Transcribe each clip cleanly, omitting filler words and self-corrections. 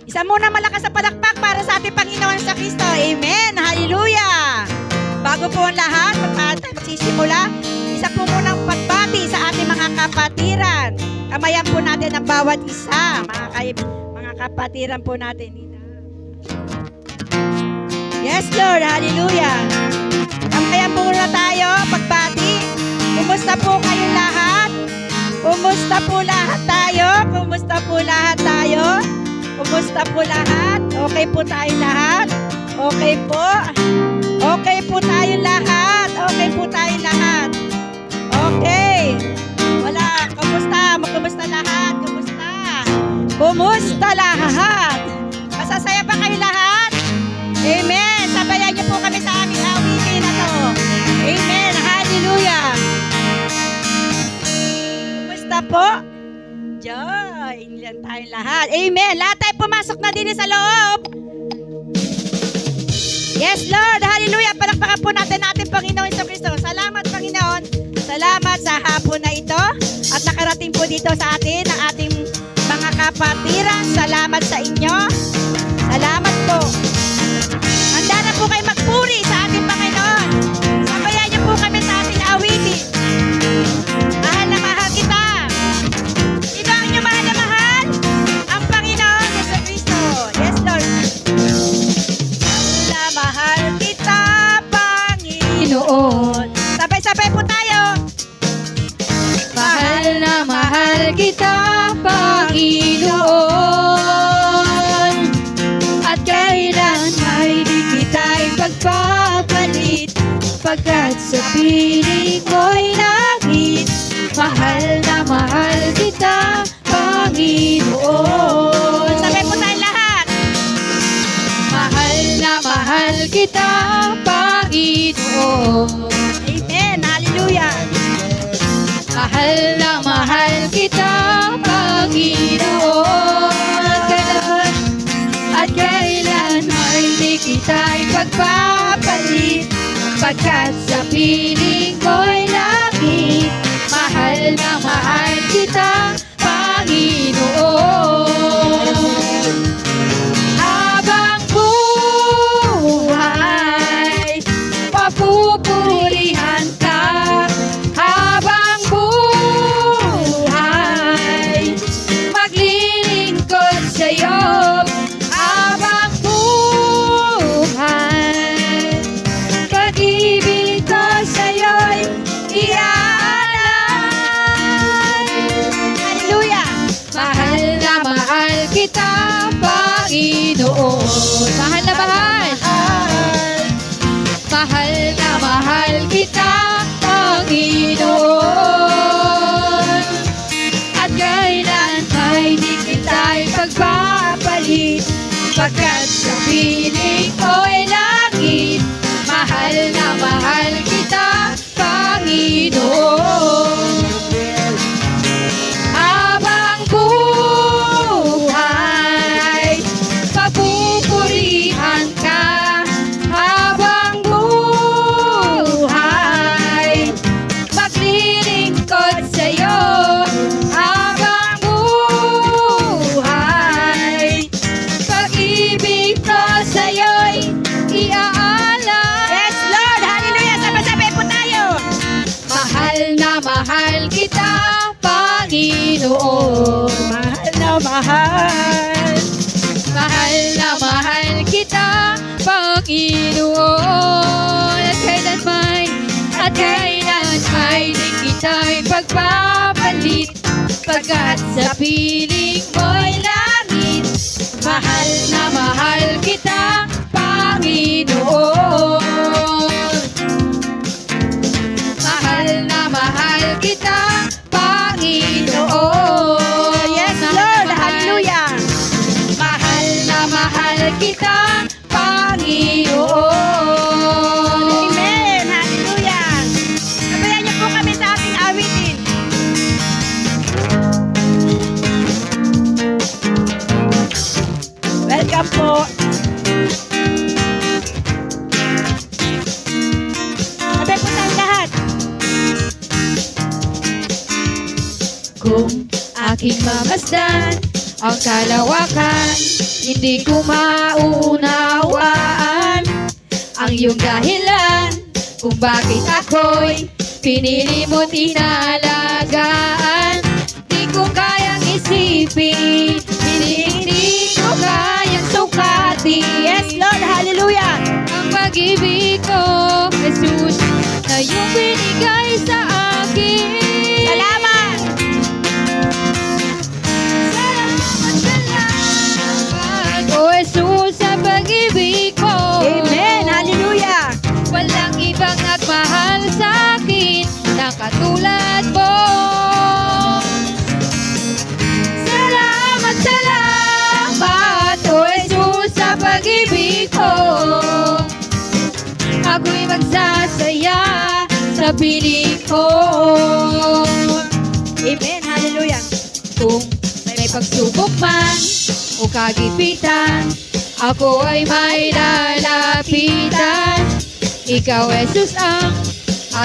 Isa muna malakas sa palakpak para sa ating Panginoon sa Kristo. Amen. Hallelujah. Bago po ang lahat, magsisimula, isa po munang pagbati sa ating mga kapatiran. Kamayan po natin ang bawat isa. Mga kapatiran po natin. Yes, Lord. Hallelujah. Kamayan po muna tayo, pagbati. Kumusta po kayong lahat? Kumusta po lahat tayo? Kumusta po lahat tayo? Kumusta po lahat? Okay po tayong lahat? Okay po? Okay po tayong lahat? Okay po tayong lahat? Okay. Wala. Kumusta? Kumusta lahat? Kumusta? Kumusta lahat? Masasaya ba kayo lahat? Amen. Sabayan niyo po kami sa aming awitin na to. Amen. Hallelujah. Kumusta po? Joy. Ilan tayong lahat. Amen. Lahat tayo pumasok na din sa loob. Yes, Lord. Hallelujah. Palakpakan po natin Panginoon sa Kristo. Salamat, Panginoon. Salamat sa hapon na ito. At nakarating po dito sa atin ang ating mga kapatiran. Salamat sa inyo. Salamat po. Handa na po kayo magpuri sa ating Panginoon. Sabayan niyo po kami sa ating awitin. Mahal na mahal kita. Sino ang inyong mahal na mahal? Ang Panginoon sa Kristo. Yes, Lord. Mahal na mahal kita, Panginoon. Sabay-sabay po tayo. Mahal na mahal kita, Panginoon. At kailan ay di kita'y pagpapalit, pagkat sa piling mo'y langit. Mahal na mahal kita, Panginoon. Sabay po tayo lahat. Mahal na mahal kita, Panginoon. Amen. Hallelujah. Mahal na mahal kita, Panginoon. At kailan ay di kita'y pagpapalit, pagkat sa piling mo'y langit. Mahal na mahal kita, Panginoon. Habang buhay, papupurihan ka. Habang buhay, maglilingkod sa'yo. Habang buhay, pag-ibig ko sa'yo'y iaalay. Hallelujah. Mahal na mahal kita, Panginoon. Mahal na mahal. Mahal na mahal kita, Panginoon. At kailan ay di kita'y pagpapalit, pagkat sa piling ko'y langit. Mahal na mahal kita, Panginoon. Habang buhay, papupurihan ka. Habang buhay, maglilingkod sa'yo. Habang buhay, pag-ibig ko sa'yo'y iaalay. Yes, Lord. Hallelujah. Sabay-sabay po tayo. Mahal na mahal kita, Panginoon. Mahal na mahal. Mahal na mahal kita, Panginoon. At kailan may di kita'y pagpapalit, pagkat sa piling mo'y langit. Mahal na mahal kita, Panginoon. Mahal na mahal kita, Panginoon. Yes, Mahal Lord. na Hallelujah. mahal na mahal kita, Panginoon. Amen. Hallelujah. Sabayan niyo po kami sa ating awitin. Welcome po. Sabay po tayong lahat. Kung aking mamasdan ang kalawakan. Hindi ko maunawaan ang iyong dahilan kung bakit ako'y pinili mo't inalagaan. Di ko kayang isipin, hindi ko kayang sukatin. Yes, Lord. Hallelujah. Ang pag-ibig ko, Jesus, na iyong binigay sa akin. Salamat. Salamat, O Jesus, sa pag-ibig ko. Amen. Hallelujah. Walang ibang nagmahal sa akin na katulad mo. Salamat, salamat, O Jesus, sa pag-ibig ko. Ako'y magsasaya sa piling ko. Amen. Hallelujah. Kung may pagsubok man o kagipitan, ako ay may lalapitan. Ikaw, Jesus, ang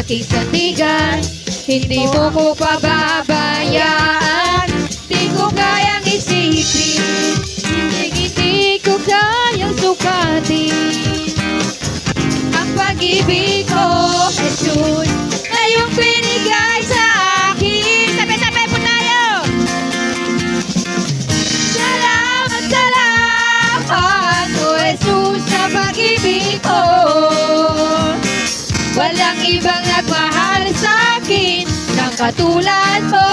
aking sandigan. Hindi mo ko pababayaan. Di ko kayang isipin, hindi ko kayang sukatin ang pag-ibig ko, Jesus, na iyong binigay sa akin. Sabay-sabay po tayo. Salamat, salamat, O Jesus, sa pag-ibig ko. Walang ibang nagmahal sa akin ng katulad mo.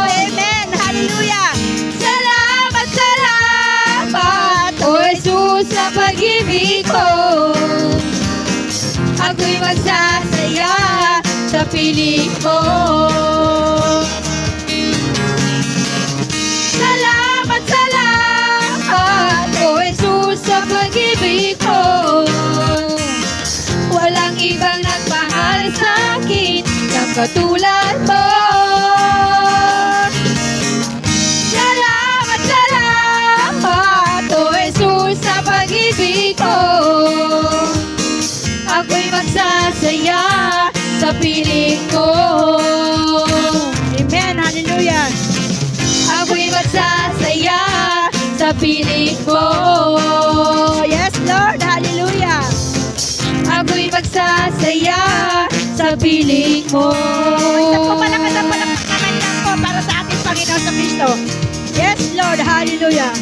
Amen. Hallelujah. Salamat, salamat, O Jesus, sa pag-ibig ko. Ako'y magsasaya sa piling mo. Salamat, salamat, O Jesus, sa pag-ibig ko. Walang ibang nagmahal sa akin ng katulad mo. Salamat, salamat, O Jesus, sa pag-ibig ko. Ako'y magsasaya sa piling ko. Amen. Hallelujah. Ako'y magsasaya sa piling mo. Yes, Lord. Hallelujah. Ako'y magsasaya sa piling mo. Ito po malakas ang palakpakan lang po para sa ating Panginoon sa Kristo. Yes, Lord. Hallelujah.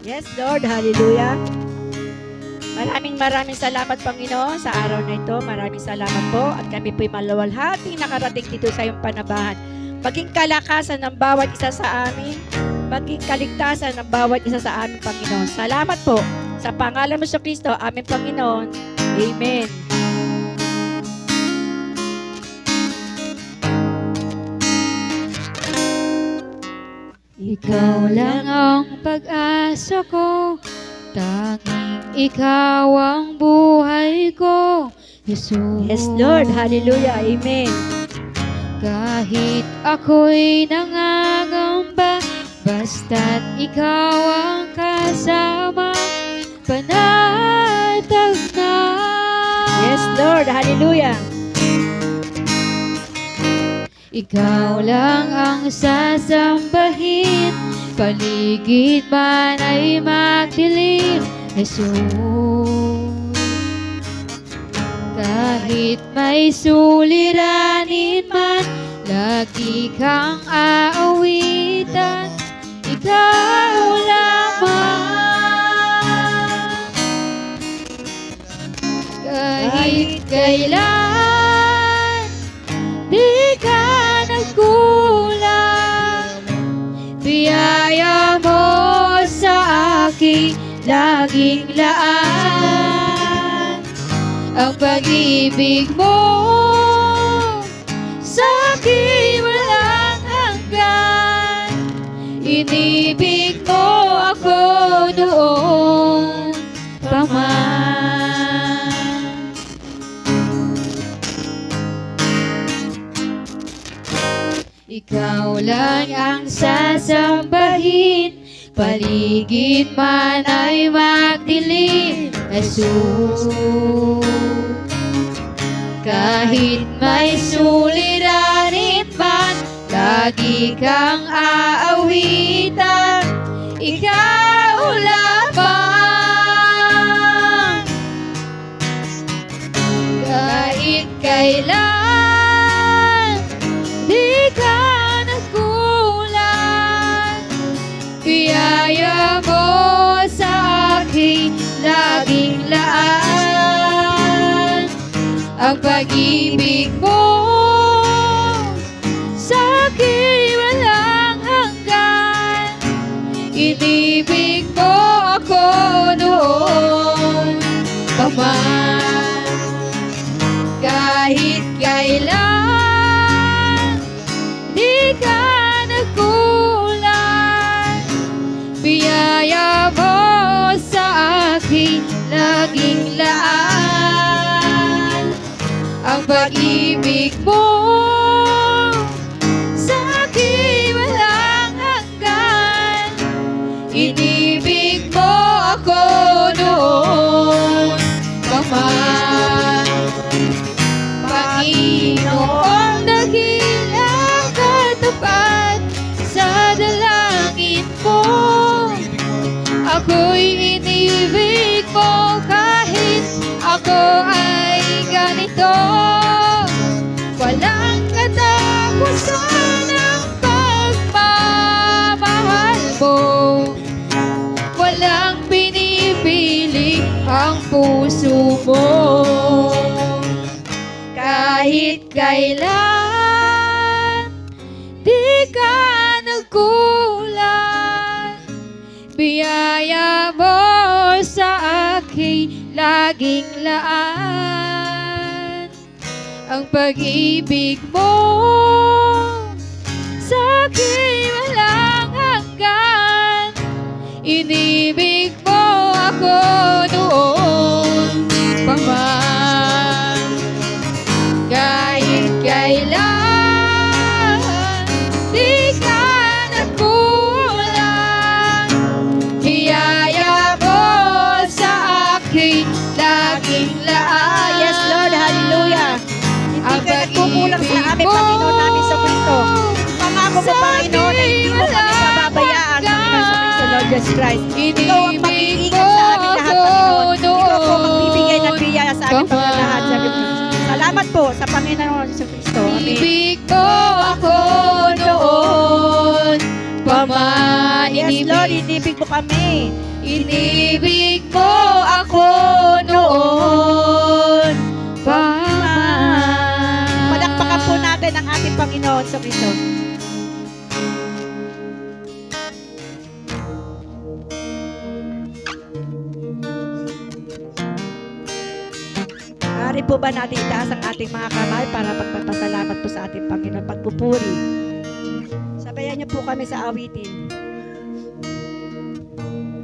Yes, Lord. Hallelujah. Maraming salamat, Panginoon, sa araw na ito. Maraming salamat po. At kami po'y maluwalhating nakarating dito sa iyong panabahan. Maging kalakasan ng bawat isa sa amin. Maging kaligtasan ng bawat isa sa amin, Panginoon. Salamat po. Sa pangalan mo sa Kristo, aming Panginoon. Amen. Ikaw lang ang pag-asa ko, tanging ikaw ang buhay ko, Jesus. Yes, Lord. Hallelujah. Amen. Kahit ako'y nangangamba, basta't ikaw ang kasama, panatag na. Yes, Lord. Hallelujah. Ikaw lang ang sasambahin, paligid man ay magdilim, Jesus. Kahit may suliranin man, lagi kang aawitan, ikaw lamang. Kahit kailan, di ka nagkulang, biyaya mo sa akin laging laan. Ang pag-ibig mo sa akin walang hanggan, inibig mo ako doon pa man. Ikaw lang ang sasambahin, paligid man ay magdilim, Jesus. Kahit may suliranin wikang aawitan, ikaw lamang. Kahit kailan, di ka nagkulang. Biyaya mo sa akin laging laan. Ang pag-ibig mo sa akin walang hanggan. Inibig mo ako noon pa man. Kahit kailan, di ka nagkulang. Biyaya mo sa akin laging laan. Ang pag-ibig mo sa akin walang hanggan. Inibig mo ako noon pa man. Panginoon, dakilang katapat sa dalangin mo. Ako'y inibig mo kahit ako ay ganito. Walang katapusan ang pagmamahal mo. Walang pinipili ang puso mo. Kahit kailan, di ka nagkulang. Biyaya mo sa akin laging laan. Ang pag-ibig mo sa akin walang hanggan. Inibig mo ako noon pa man. Kahit kailan, di ka nagkulang. Biyaya mo sa akin laging laan. Yes, Lord. Hallelujah. Ang Hindi ka nagkukulang sa amin, pag-ibig mo Panginoon namin sa Kristo. Pangako mo, sa Panginoon, na hindi mo kami akin pababayaan, Panginoon sa Kristo, Lord Jesus Christ. Ikaw ang Inibig mag-iingat mo sa amin lahat, ako Panginoon. Ikaw po noon magbibigay ng biyaya sa amin pa pang lahat. Sabi ko, man. salamat po sa Panginoon sa Kristo. Amen. Inibig mo ako noon pa man. Yes, Lord, inibig mo kami. Inibig mo ako noon pa man. Palakpakan po natin ang ating Panginoon sa Kristo. Maaari po ba natin itaas ang ating mga kamay para pagpapasalamat po sa ating Panginoon, pagpupuri. Sabayan niyo po kami sa awitin.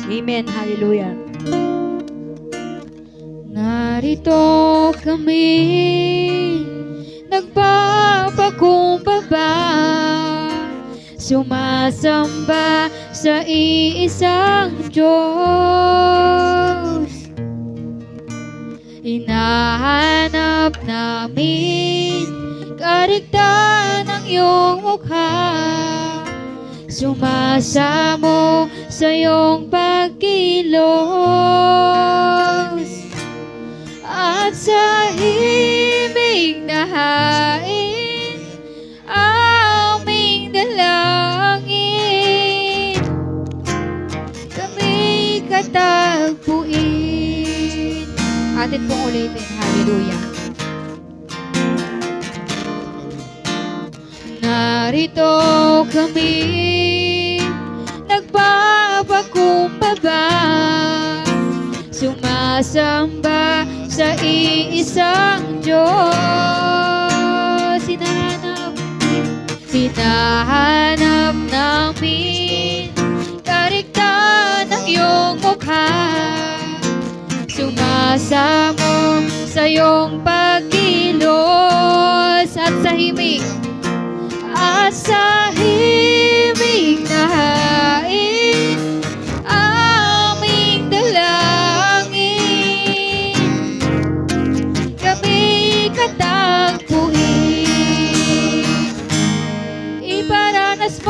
Amen. Hallelujah. Narito kami, nagpapakumbaba, sumasamba sa iisang Diyos. Hinahanap namin karigtan ng iyong mukha, sumasamo sa iyong pagkilos. At sa himig na hain, aming dalangin, kami katagpuin. Atin pong ulitin, hallelujah. Narito kami, nagpapakumbaba, sumasamba sa iisang Diyos. Hinahanap namin karigtan ng iyong mukha, sumasamo sa iyong pagkilos. At sa himig na hain, aming dalangin, kami katagpuin. Iparanas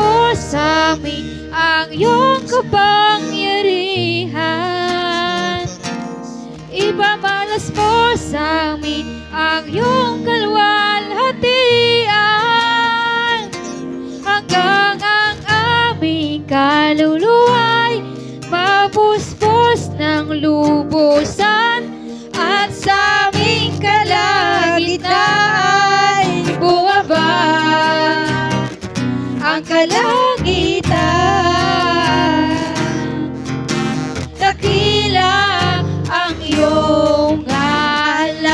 Ipamalas mo sa amin ang iyong kalwalhatian hanggang ang aming kaluluwa'y mapuspos ng lubusan at sa aming kalagitnaan ay bumaba ang kalangitan. Dakila ang iyong ngalan.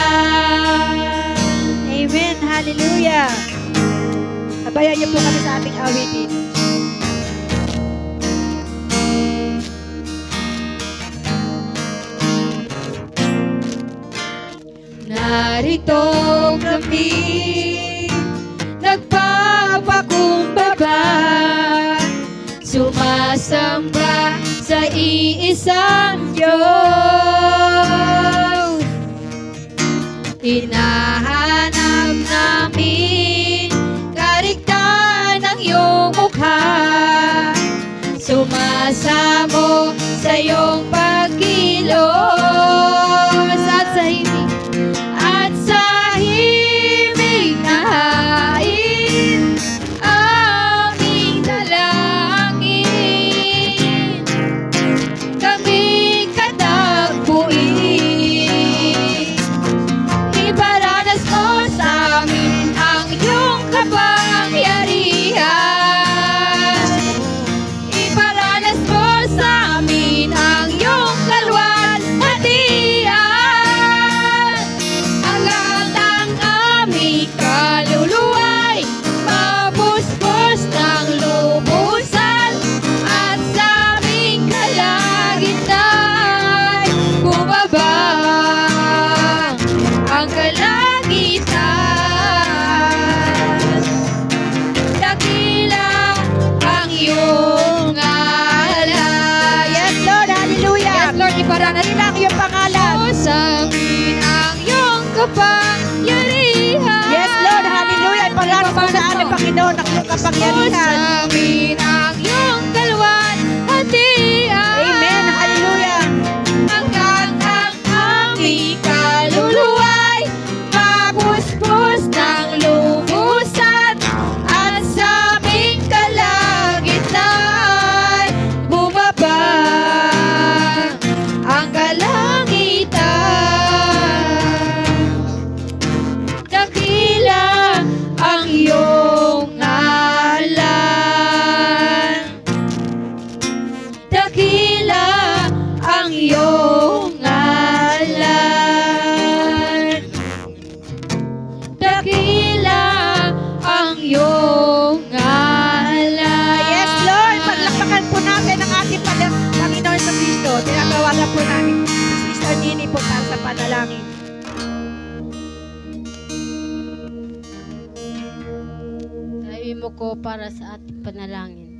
Amen. Hallelujah. Sabayan niyo po kami sa ating awitin. Narito kami nagpapakumbaba, sumasamba sa iisang Diyos. Hinahanap namin kariktan ng iyong mukha, sumasamo sa iyong pagkilos at sa himig na hain aming dalangin. Kami katagpuin, iparanas mo sa amin ang iyong kapangyarihan. Iparanas mo sa amin ang iyong kalwalhatian hanggang ang aming kaluluwa'y mapuspos ng lubusan at sa aming kalagitnaan bumaba ang kalangitan. Dakila ang iyong ngalan. Yes, Lord. Hallelujah. Yes, Lord, iparanas Kanila ang iyong pangalan. mo sa amin ang iyong kapangyarihan. Yes, Lord. Hallelujah. Iparanas mo sa amin, Panginoon, ang iyong Mo sa kapangyarihan. amin ang iyong kalwalhatian. Amen. Hallelujah. Hanggang ang aming kaluluwa'y mapuspos ng lubusan at sa aming kalagitnaan bumaba ang kalangitan. Dakila ang iyong ngalan. Dakila ang iyong ngalan. Dakila ang iyong ngalan. Yes, Lord. Paglakpakan po natin ang ating Panginoon sa Kristo. Tinatawagan po namin si Sister Nini po para sa panalangin. Sabi mo ko para sa ating panalangin.